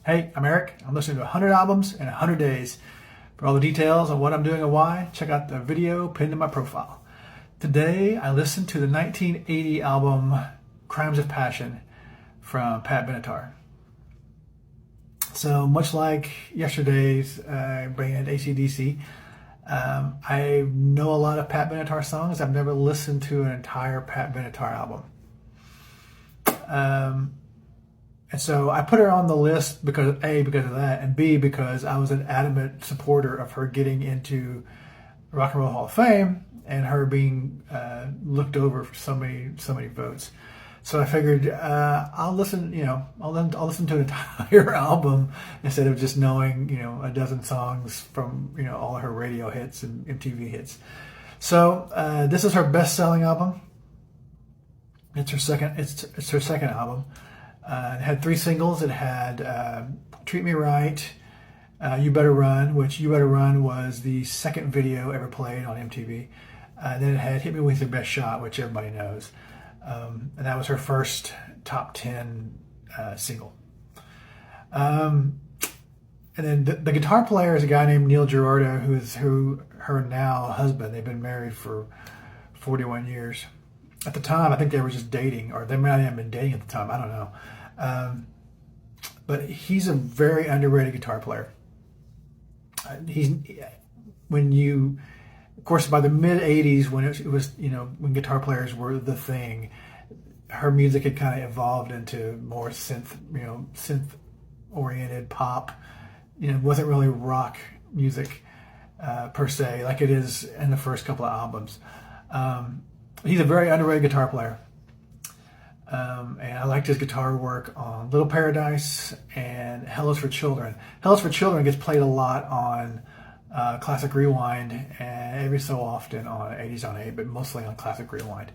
Hey, I'm Eric. I'm listening to 100 albums in 100 days. For all the details on what I'm doing and why, check out the video pinned to my profile. Today, I listened to the 1980 album Crimes of Passion from Pat Benatar. So much like yesterday's band AC/DC, I know a lot of Pat Benatar songs. I've never listened to an entire Pat Benatar album. And so I put her on the list because A, because of that, and B, because I was an adamant supporter of her getting into Rock and Roll Hall of Fame and her being looked over for so many votes. So I figured I'll listen to an entire album instead of just knowing a dozen songs from all of her radio hits and MTV hits. So this is her best-selling album. It's her second album. It had 3 singles. It had Treat Me Right, You Better Run, which You Better Run was the second video ever played on MTV. Then it had Hit Me With Your Best Shot, which everybody knows. And that was her first top 10 single. And then the guitar player is a guy named Neil Girardo, who her now husband. They've been married for 41 years. At the time, I think they were just dating, or they might have been dating at the time. I don't know. But he's a very underrated guitar player. Of course, by the mid '80s, when it was when guitar players were the thing, her music had kind of evolved into more synth oriented pop. It wasn't really rock music per se, like it is in the first couple of albums. He's a very underrated guitar player. And I liked his guitar work on Little Paradise and Hell is for Children. Hell is for Children gets played a lot on Classic Rewind and every so often on 80s on 8, but mostly on Classic Rewind.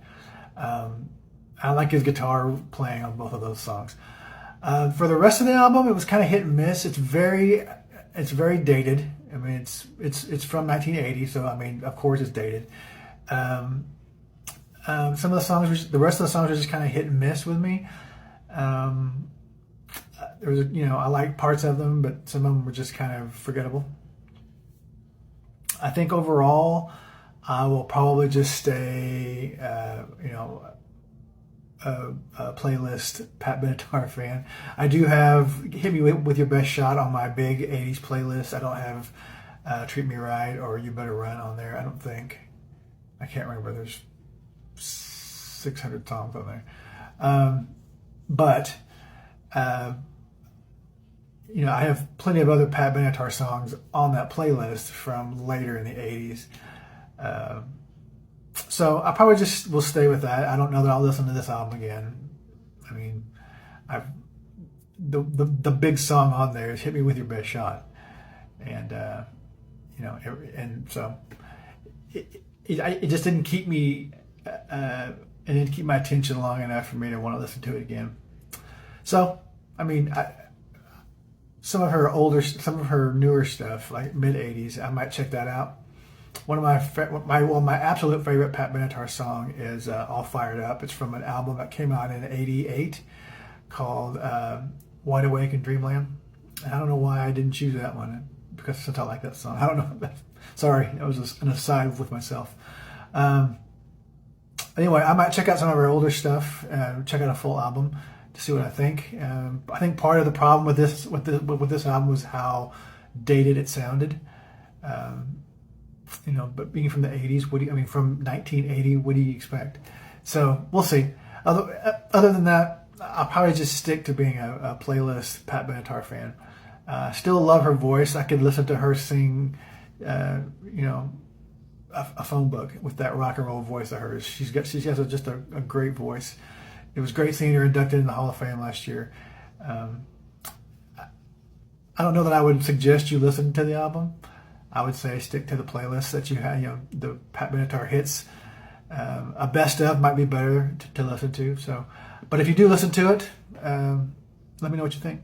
I like his guitar playing on both of those songs. For the rest of the album, it was kind of hit and miss. It's very dated. I mean, it's from 1980, so I mean, of course, it's dated. Some of the songs, the rest of the songs are just kind of hit and miss with me. There was, I like parts of them, but some of them were just kind of forgettable. I think overall, I will probably just stay, a playlist Pat Benatar fan. I do have Hit Me With Your Best Shot on my big 80s playlist. I don't have Treat Me Right or You Better Run on there, I don't think. I can't remember. There's 600 songs on there. But I have plenty of other Pat Benatar songs on that playlist from later in the 80s. So I probably just will stay with that. I don't know that I'll listen to this album again. I mean, the big song on there is Hit Me With Your Best Shot. And, and so it just didn't keep me, it didn't keep my attention long enough for me to want to listen to it again. So, I mean, some of her newer stuff, like mid '80s, I might check that out. One of my absolute favorite Pat Benatar song is "All Fired Up." It's from an album that came out in '88 called "Wide Awake in Dreamland." And I don't know why I didn't choose that one, because since I like that song, I don't know. Sorry, that was an aside with myself. Anyway, I might check out some of her older stuff, check out a full album to see what I think. I think part of the problem with this album was how dated it sounded. But being from the 80s, from 1980, what do you expect? So we'll see. Other than that, I'll probably just stick to being a playlist Pat Benatar fan. Still love her voice. I could listen to her sing, a phone book with that rock and roll voice of hers. She has just a great voice. It was great seeing her inducted in the Hall of Fame last year. I don't know that I would suggest you listen to the album. I would say stick to the playlist that you have, the Pat Benatar hits. A best of might be better to listen to. So, but if you do listen to it, let me know what you think.